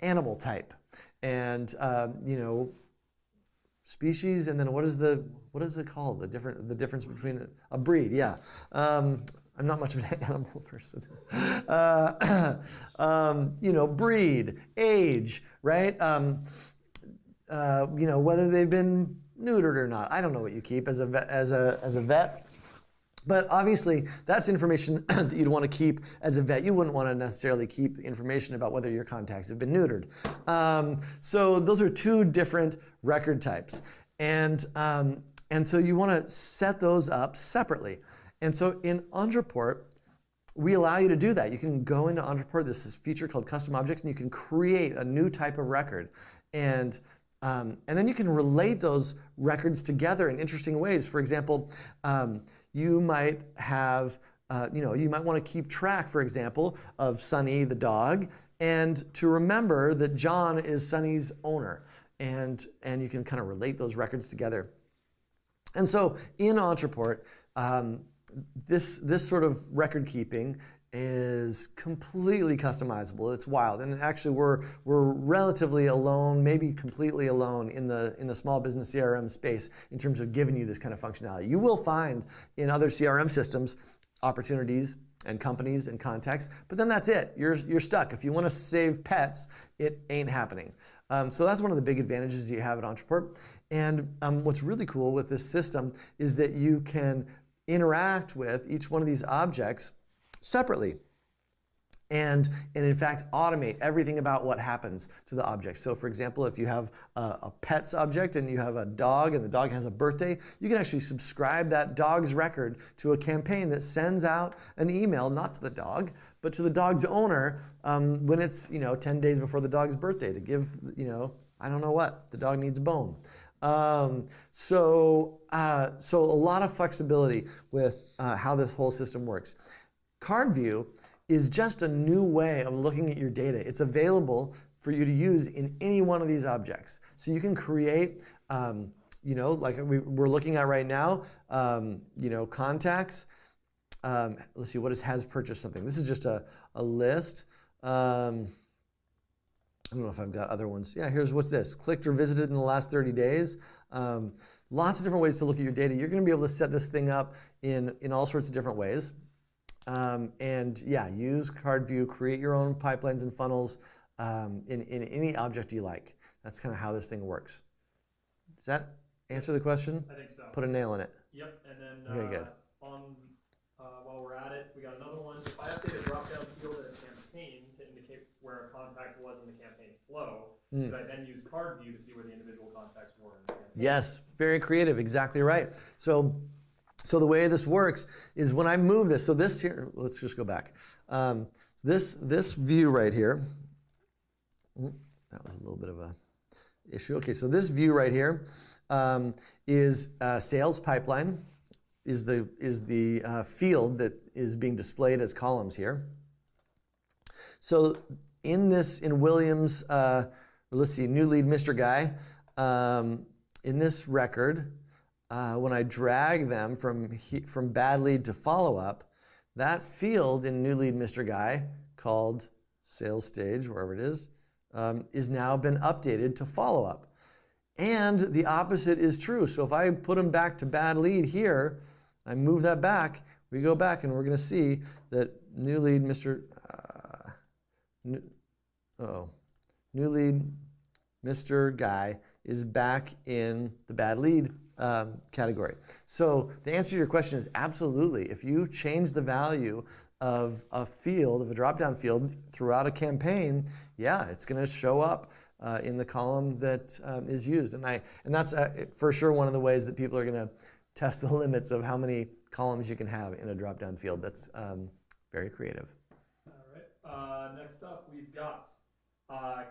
Speaker 1: animal type and species, and then what is it called? The difference between a breed, yeah. I'm not much of an animal person. Breed, age, right? Whether they've been neutered or not. I don't know what you keep as a vet. But obviously, that's information that you'd want to keep as a vet. You wouldn't want to necessarily keep the information about whether your contacts have been neutered. So those are two different record types. And so you want to set those up separately. And so in Ontraport, we allow you to do that. You can go into Ontraport, this is a feature called Custom Objects, and you can create a new type of record. And then you can relate those records together in interesting ways. For example, you might have, you might want to keep track, for example, of Sunny the dog, and to remember that John is Sunny's owner. And you can kind of relate those records together. And so in Ontraport, this sort of record keeping is completely customizable. It's wild, and actually we're relatively alone, maybe completely alone in the small business CRM space in terms of giving you this kind of functionality. You will find in other CRM systems opportunities and companies and contacts, but then that's it. You're stuck. If you want to save pets, it ain't happening. So that's one of the big advantages you have at Ontraport. And what's really cool with this system is that you can interact with each one of these objects separately and in fact automate everything about what happens to the object. So for example, if you have a pets object and you have a dog and the dog has a birthday, you can actually subscribe that dog's record to a campaign that sends out an email, not to the dog, but to the dog's owner when it's 10 days before the dog's birthday to give, I don't know what, the dog needs a bone. So a lot of flexibility with how this whole system works. Card view is just a new way of looking at your data. It's available for you to use in any one of these objects. So you can create, like we're looking at right now, contacts. Let's see, what has purchased something? This is just a list. I don't know if I've got other ones. Yeah, what's this? Clicked or visited in the last 30 days. Lots of different ways to look at your data. You're going to be able to set this thing up in all sorts of different ways. And yeah, use card view, create your own pipelines and funnels in any object you like. That's kind of how this thing works. Does that answer the question?
Speaker 2: I think so.
Speaker 1: Put a nail in it.
Speaker 2: Yep, and then
Speaker 1: Very good.
Speaker 2: While we're at it, we got another one. If I update a drop-down field in a campaign to indicate where a contact was in the campaign flow, could I then use card view to see where the individual contacts were in the campaign? Yes,
Speaker 1: very creative, exactly right. So the way this works is when I move this, so this here, let's just go back. This view right here, that was a little bit of a issue. Okay, so this view right here is sales pipeline, is the field that is being displayed as columns here. So in Williams, let's see, new lead Mr. Guy, in this record, when I drag them from bad lead to follow up, that field in new lead Mr. Guy, called sales stage, wherever it is now been updated to follow up. And the opposite is true. So if I put them back to bad lead here, I move that back, we go back and we're going to see that new lead Mr. Guy is back in the bad lead category. So the answer to your question is absolutely. If you change the value of a field, of a drop-down field throughout a campaign, yeah, it's going to show up in the column that is used. And that's for sure one of the ways that people are going to test the limits of how many columns you can have in a drop-down field. That's very creative.
Speaker 2: All right. Next up, we've got,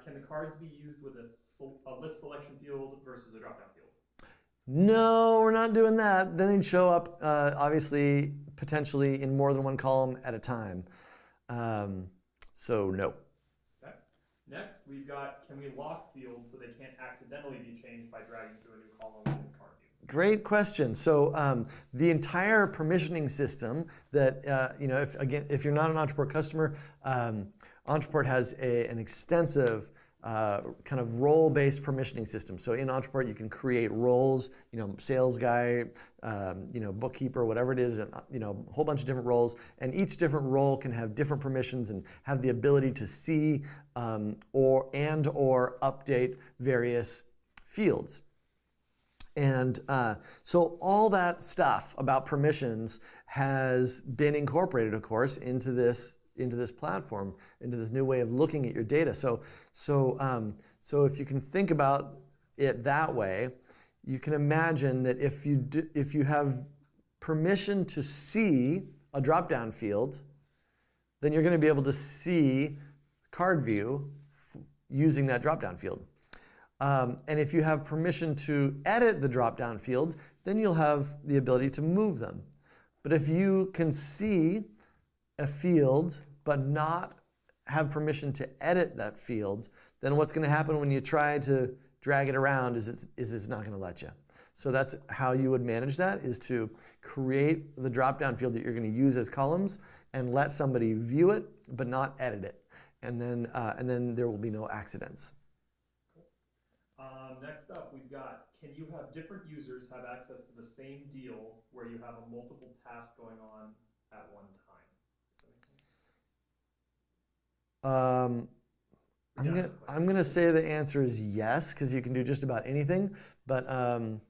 Speaker 2: can the cards be used with a list selection field versus a drop-down field?
Speaker 1: No, we're not doing that. Then they'd show up, obviously, potentially in more than one column at a time. So no.
Speaker 2: Okay. Next, we've got, can we lock fields so they can't accidentally be changed by dragging to a new column within card view?
Speaker 1: Great question. So the entire permissioning system that, if you're not an Ontraport customer, Ontraport has an extensive kind of role-based permissioning system. So in Ontraport, you can create roles, sales guy, bookkeeper, whatever it is, and, a whole bunch of different roles. And each different role can have different permissions and have the ability to see or update various fields. And so all that stuff about permissions has been incorporated, of course, into this platform, into this new way of looking at your data. So if you can think about it that way, you can imagine that if you have permission to see a drop-down field, then you're going to be able to see card view using that drop-down field. And if you have permission to edit the drop-down field, then you'll have the ability to move them. But if you can see a field but not have permission to edit that field, then what's going to happen when you try to drag it around is it's not going to let you. So that's how you would manage that, is to create the drop-down field that you're going to use as columns and let somebody view it but not edit it. And then there will be no accidents.
Speaker 2: Next up, we've got, can you have different users have access to the same deal where you have a multiple task going on at one time? Does that make sense?
Speaker 1: I'm gonna say the answer is yes, because you can do just about anything, but I'm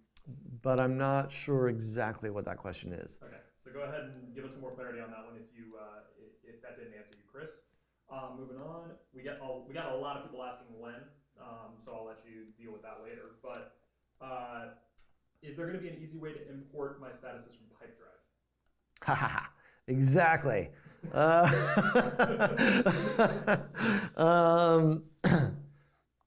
Speaker 1: not sure exactly what that question is.
Speaker 2: Okay, so go ahead and give us some more clarity on that one if that didn't answer you, Chris. Moving on, we got a lot of people asking when. So I'll let you deal with that later. But is there going to be an easy way to import my statuses from Pipedrive?
Speaker 1: Ha ha ha! Exactly.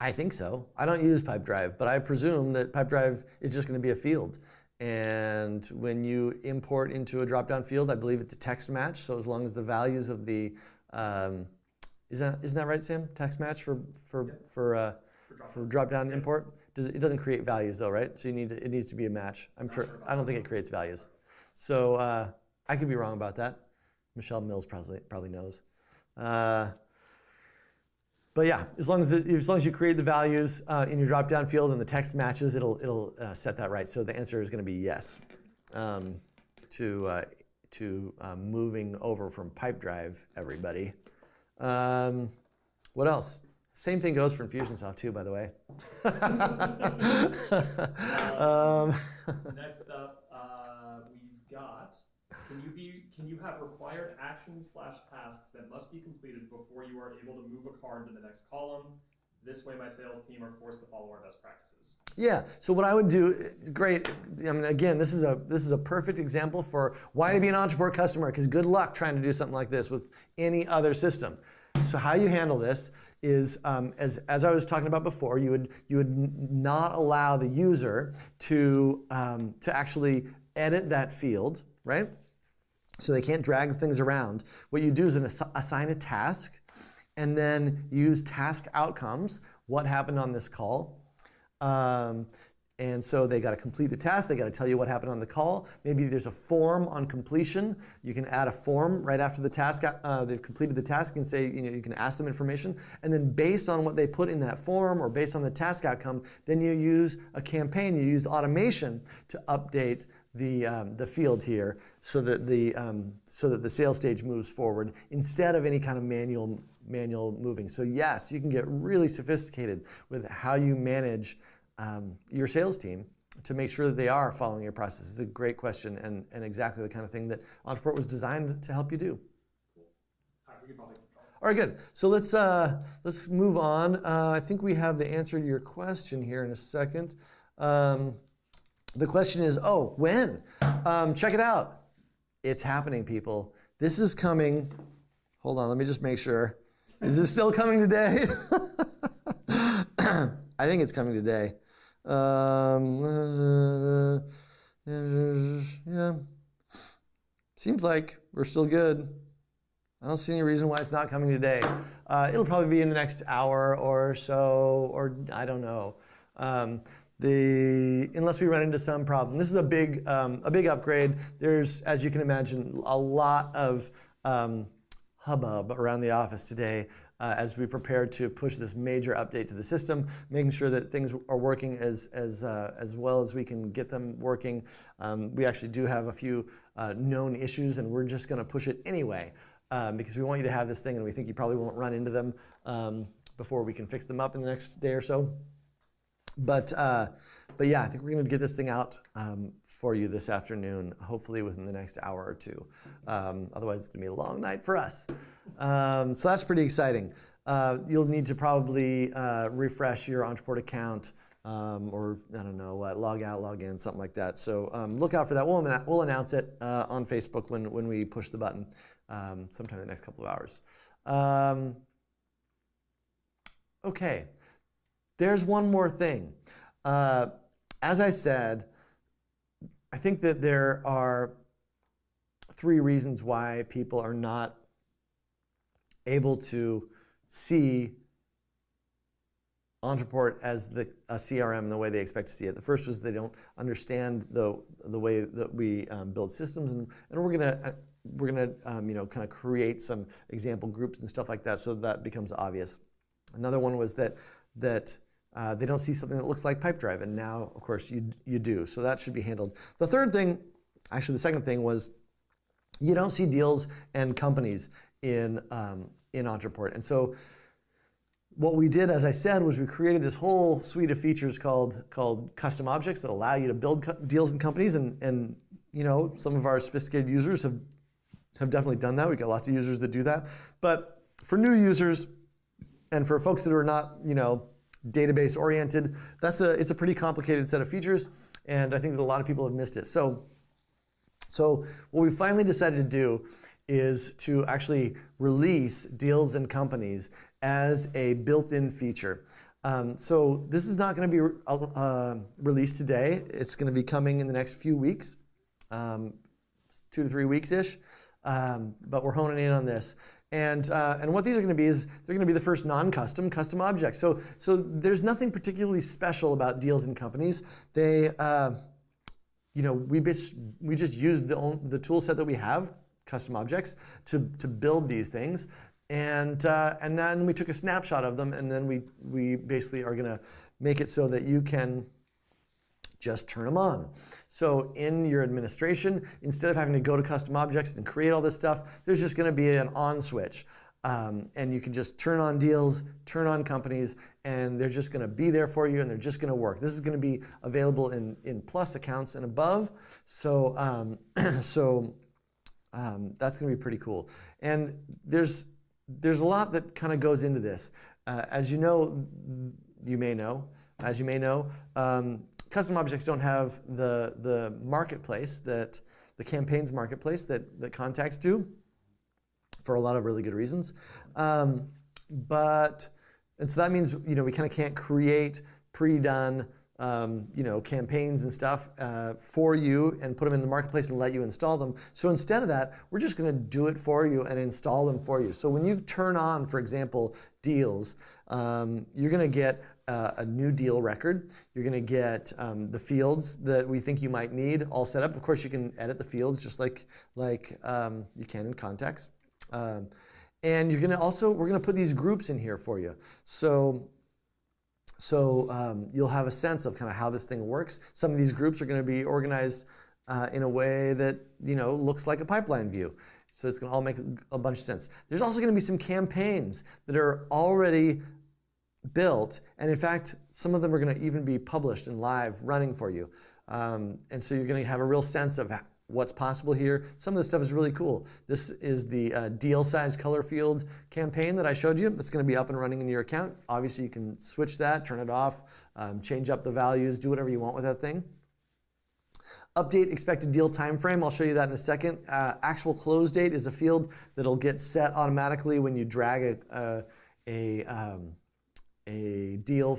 Speaker 1: I think so. I don't use Pipedrive, but I presume that Pipedrive is just going to be a field. And when you import into a drop-down field, I believe it's a text match. So as long as the values of the isn't that right, Sam? Text match for drop-down import. It doesn't create values though, right? So it needs to be a match. I don't think it creates values. So I could be wrong about that. Michelle Mills probably knows. But yeah, as long as you create the values in your drop-down field and the text matches, it'll set that right. So the answer is going to be yes to moving over from Pipedrive, everybody. What else? Same thing goes for Infusionsoft too, by the way.
Speaker 2: Next up, we've got. Can you have required actions/tasks that must be completed before you are able to move a card to the next column? This way, my sales team are forced to follow our best practices.
Speaker 1: Yeah. So what I would do, great. I mean, again, this is a perfect example for why to be an Ontraport customer. Because good luck trying to do something like this with any other system. So how you handle this is, as I was talking about before, you would not allow the user to actually edit that field, right? So they can't drag things around. What you do is assign a task, and then use task outcomes. What happened on this call? And so they got to complete the task. They got to tell you what happened on the call. Maybe there's a form on completion. You can add a form right after the task. They've completed the task. You can say, you can ask them information. And then based on what they put in that form or based on the task outcome, then you use a campaign. You use automation to update the field here so that the sales stage moves forward instead of any kind of manual moving. So yes, you can get really sophisticated with how you manage your sales team to make sure that they are following your process. It's a great question and exactly the kind of thing that Ontraport was designed to help you do.
Speaker 2: Cool. All right, we can probably keep going.
Speaker 1: All right, good. So let's move on. I think we have the answer to your question here in a second. The question is, when? Check it out. It's happening, people. This is coming. Hold on, let me just make sure. Is this still coming today? I think it's coming today. Yeah. Seems like we're still good. I don't see any reason why it's not coming today. It'll probably be in the next hour or so, or I don't know. Unless we run into some problem. This is a big upgrade. There's, as you can imagine, a lot of hubbub around the office today as we prepare to push this major update to the system, making sure that things are working as well as we can get them working. We actually do have a few known issues, and we're just going to push it anyway because we want you to have this thing, and we think you probably won't run into them before we can fix them up in the next day or so. But yeah, I think we're going to get this thing out for you this afternoon, hopefully within the next hour or two. Otherwise, it's going to be a long night for us. So that's pretty exciting. You'll need to probably refresh your Ontraport account or, I don't know, log out, log in, something like that. So look out for that. We'll announce it on Facebook when we push the button sometime in the next couple of hours. Okay. There's one more thing. As I said, I think that there are 3 reasons why people are not able to see Ontraport as a CRM the way they expect to see it. The first was they don't understand the way that we build systems, and we're gonna kind of create some example groups and stuff like that so that becomes obvious. Another one was that they don't see something that looks like Pipedrive, and now, of course, you do. So that should be handled. The third thing, actually the second thing, was you don't see deals and companies in Ontraport. And so what we did, as I said, was we created this whole suite of features called custom objects that allow you to build deals and companies. And some of our sophisticated users have definitely done that. We've got lots of users that do that. But for new users and for folks that are not, database oriented, it's a pretty complicated set of features, and I think that a lot of people have missed it. So what we finally decided to do is to actually release deals and companies as a built-in feature. So this is not going to be released today. It's going to be coming in the next few weeks, 2 to 3 weeks-ish. But we're honing in on this. And what these are going to be is they're going to be the first non-custom, custom objects. So there's nothing particularly special about deals in companies. They, we just use the tool set that we have, custom objects, to build these things. And then we took a snapshot of them, and then we basically are going to make it so that you can just turn them on. So in your administration, instead of having to go to custom objects and create all this stuff, there's just going to be an on switch. And you can just turn on deals, turn on companies, and they're just going to be there for you, and they're just going to work. This is going to be available in Plus accounts and above. So, that's going to be pretty cool. And there's a lot that kind of goes into this. As you may know, custom objects don't have the marketplace that the campaigns marketplace that contacts do, for a lot of really good reasons. And so that means we kind of can't create pre-done campaigns and stuff for you and put them in the marketplace and let you install them. So instead of that, we're just going to do it for you and install them for you. So when you turn on, for example, deals, you're going to get a new deal record. You're going to get the fields that we think you might need all set up. Of course, you can edit the fields just like you can in contacts. And we're going to put these groups in here for you. So you'll have a sense of kind of how this thing works. Some of these groups are going to be organized in a way that looks like a pipeline view. So it's going to all make a bunch of sense. There's also going to be some campaigns that are already built, and in fact, some of them are going to even be published and live running for you. And so you're going to have a real sense of what's possible here. Some of this stuff is really cool. This is the deal size color field campaign that I showed you. That's going to be up and running in your account. Obviously, you can switch that, turn it off, change up the values, do whatever you want with that thing. Update expected deal time frame. I'll show you that in a second. Actual close date is a field that'll get set automatically when you drag a deal,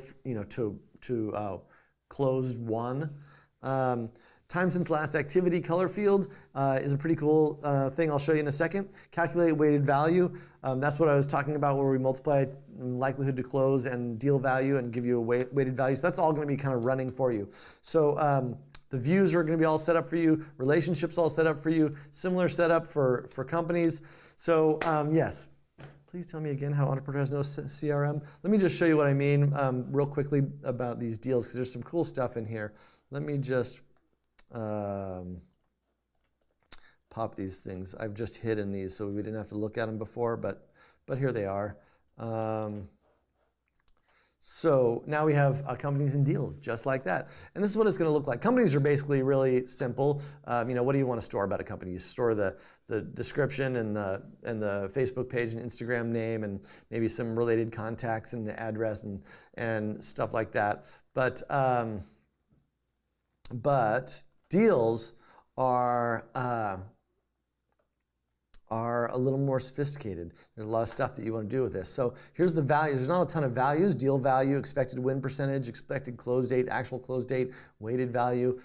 Speaker 1: to closed won. Time since last activity color field is a pretty cool thing I'll show you in a second. Calculate weighted value. That's what I was talking about, where we multiply likelihood to close and deal value and give you a weighted value. So that's all going to be kind of running for you. So the views are going to be all set up for you. Relationships all set up for you. Similar setup for companies. So yes. Please tell me again how Ontraport has no CRM. Let me just show you what I mean real quickly about these deals, because there's some cool stuff in here. Let me just pop these things. I've just hidden these so we didn't have to look at them before, but here they are. So now we have companies and deals, just like that. And this is what it's going to look like. Companies are basically really simple. What do you want to store about a company? You store the description and the Facebook page and Instagram name and maybe some related contacts and the address and stuff like that. But deals are a little more sophisticated. There's a lot of stuff that you want to do with this. So here's the values. There's not a ton of values. Deal value, expected win percentage, expected close date, actual close date, weighted value.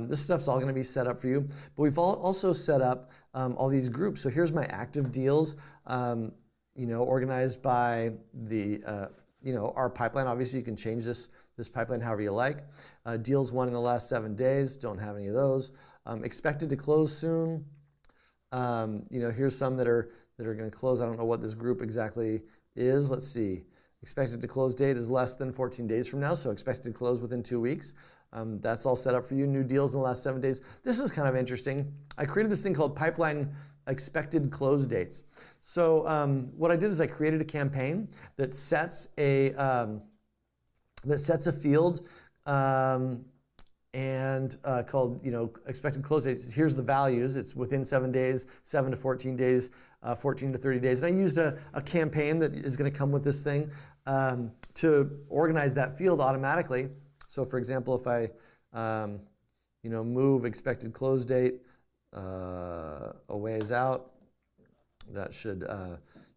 Speaker 1: This stuff's all going to be set up for you. But we've also set up all these groups. So here's my active deals, organized by the our pipeline. Obviously, you can change this pipeline however you like. Deals won in the last 7 days. Don't have any of those. Expected to close soon. Here's some that are going to close. I don't know what this group exactly is. Let's see. Expected to close date is less than 14 days from now, so expected to close within 2 weeks. That's all set up for you. New deals in the last 7 days. This is kind of interesting. I created this thing called pipeline expected close dates. So what I did is I created a campaign that sets a field and called expected close dates. Here's the values. It's within 7 days, 7 to 14 days, 14 to 30 days. And I used a campaign that is going to come with this thing to organize that field automatically. So for example, if I move expected close date a ways out, that should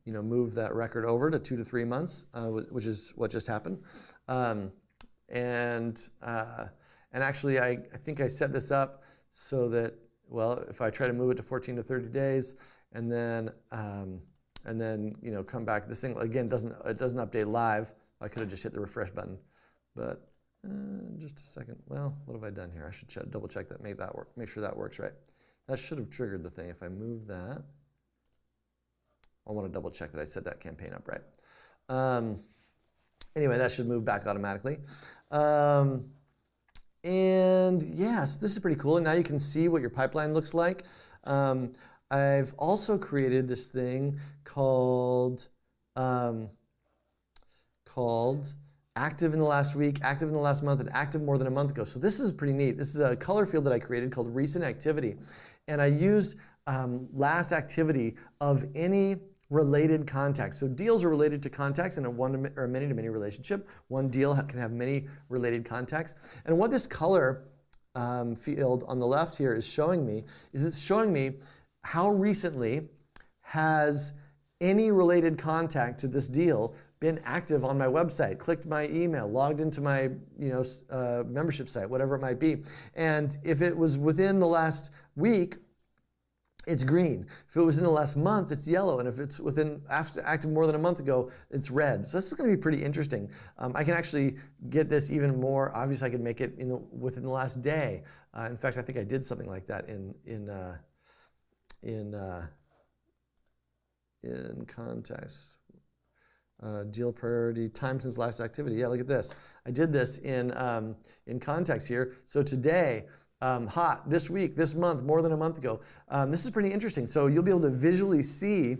Speaker 1: move that record over to 2 to 3 months, which is what just happened. And actually, I think I set this up so that, well, if I try to move it to 14 to 30 days, and then come back, this thing again doesn't update live. I could have just hit the refresh button, but just a second. Well, what have I done here? I should double check that, make sure that works right. That should have triggered the thing. If I move that, I want to double check that I set that campaign up right. Anyway, that should move back automatically. And yes, this is pretty cool. And now you can see what your pipeline looks like. I've also created this thing called active in the last week, active in the last month, and active more than a month ago. So this is pretty neat. This is a color field that I created called recent activity. And I used last activity of any related contacts. So deals are related to contacts in a one or many-to-many relationship. One deal can have many related contacts. And what this color field on the left here is showing me is it's showing me how recently has any related contact to this deal been active on my website, clicked my email, logged into my membership site, whatever it might be. And if it was within the last week, it's green. If it was in the last month, it's yellow. And if it's active more than a month ago, it's red. So this is going to be pretty interesting. I can actually get this even more. Obviously, I can make it within the last day. In fact, I think I did something like that in context. Deal priority, time since last activity. Yeah, look at this. I did this in context here. So today, hot, this week, this month, more than a month ago. This is pretty interesting. So you'll be able to visually see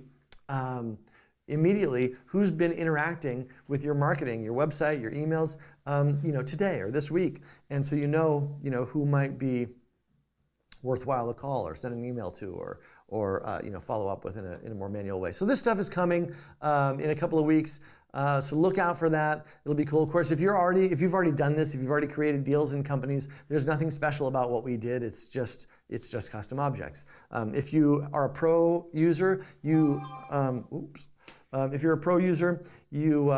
Speaker 1: immediately who's been interacting with your marketing, your website, your emails, today or this week. And so you know who might be worthwhile to call or send an email to or follow up with in a more manual way. So this stuff is coming in a couple of weeks. So look out for that. It'll be cool. Of course, if you've already done this, if you've already created deals in companies, there's nothing special about what we did. It's just custom objects. If you are a pro user, if you're a pro user, you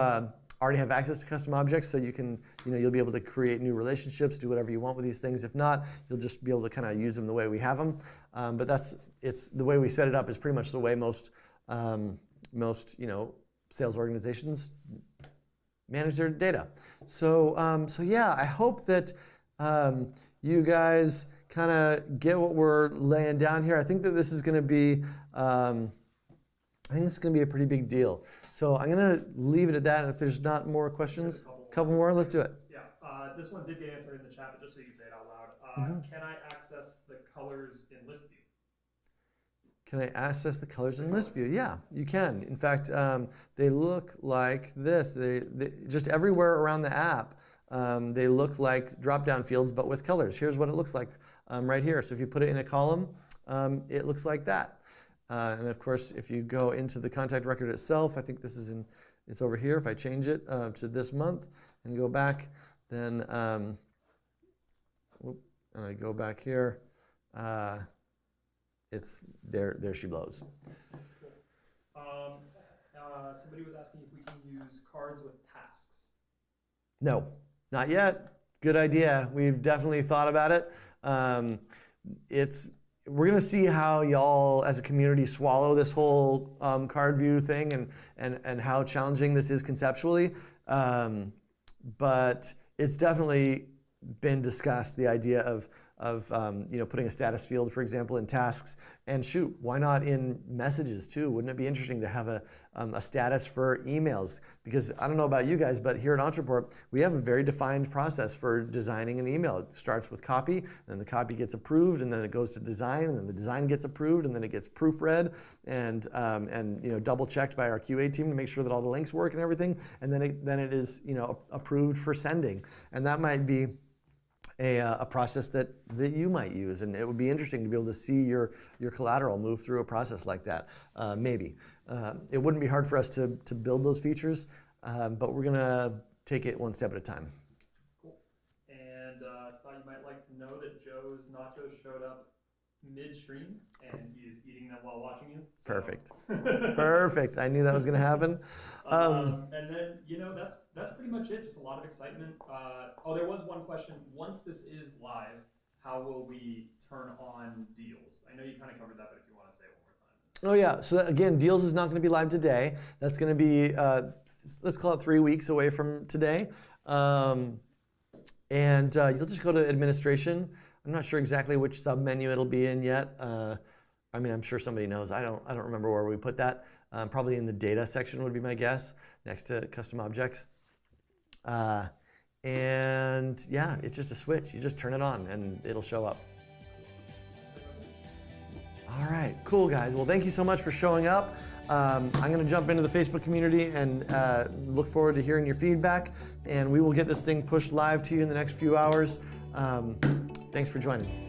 Speaker 1: already have access to custom objects, so you'll be able to create new relationships, do whatever you want with these things. If not, you'll just be able to kind of use them the way we have them. But it's the way we set it up is pretty much the way most sales organizations manage their data. So yeah, I hope that you guys kind of get what we're laying down here. I think that this is going to be a pretty big deal. So I'm going to leave it at that. And if there's not more questions, a couple more, let's do it.
Speaker 2: Yeah, this one did get answered in the chat, but just so you can say it out loud. Can I access the colors in list view?
Speaker 1: Can I access the colors in list view? Yeah, you can. In fact, they look like this. They just everywhere around the app, they look like drop-down fields, but with colors. Here's what it looks like right here. So if you put it in a column, it looks like that. And of course, if you go into the contact record itself, I think it's over here. If I change it to this month and go back, then, and I go back here, it's there she blows.
Speaker 2: Somebody was asking if we can use cards with tasks.
Speaker 1: No, not yet. Good idea. We've definitely thought about it. We're going to see how y'all as a community swallow this whole card view thing and how challenging this is conceptually. But it's definitely been discussed, the idea of putting a status field, for example, in tasks. And shoot, why not in messages too? Wouldn't it be interesting to have a status for emails? Because I don't know about you guys, but here at Ontraport, we have a very defined process for designing an email. It starts with copy, and then the copy gets approved, and then it goes to design, and then the design gets approved, and then it gets proofread and double checked by our QA team to make sure that all the links work and everything. And then it is approved for sending. And that might be a process that you might use, and it would be interesting to be able to see your collateral move through a process like that. Maybe it wouldn't be hard for us to build those features, but we're gonna take it one step at a time.
Speaker 2: Cool. And thought you might like to know that Joe's nachos showed up midstream, and he is eating them while watching you. So.
Speaker 1: Perfect. Perfect. I knew that was going to happen.
Speaker 2: And then, that's pretty much it. Just a lot of excitement. There was one question. Once this is live, how will we turn on deals? I know you kind of covered that, but if you want to say it one more time.
Speaker 1: Oh yeah, so again, Deals is not going to be live today. That's going to be, let's call it 3 weeks away from today. And you'll just go to administration. I'm not sure exactly which sub-menu it'll be in yet. I'm sure somebody knows. I don't remember where we put that. Probably in the data section would be my guess, next to custom objects. And yeah, it's just a switch. You just turn it on and it'll show up. All right, cool guys. Well, thank you so much for showing up. I'm going to jump into the Facebook community and look forward to hearing your feedback. And we will get this thing pushed live to you in the next few hours. Thanks for joining.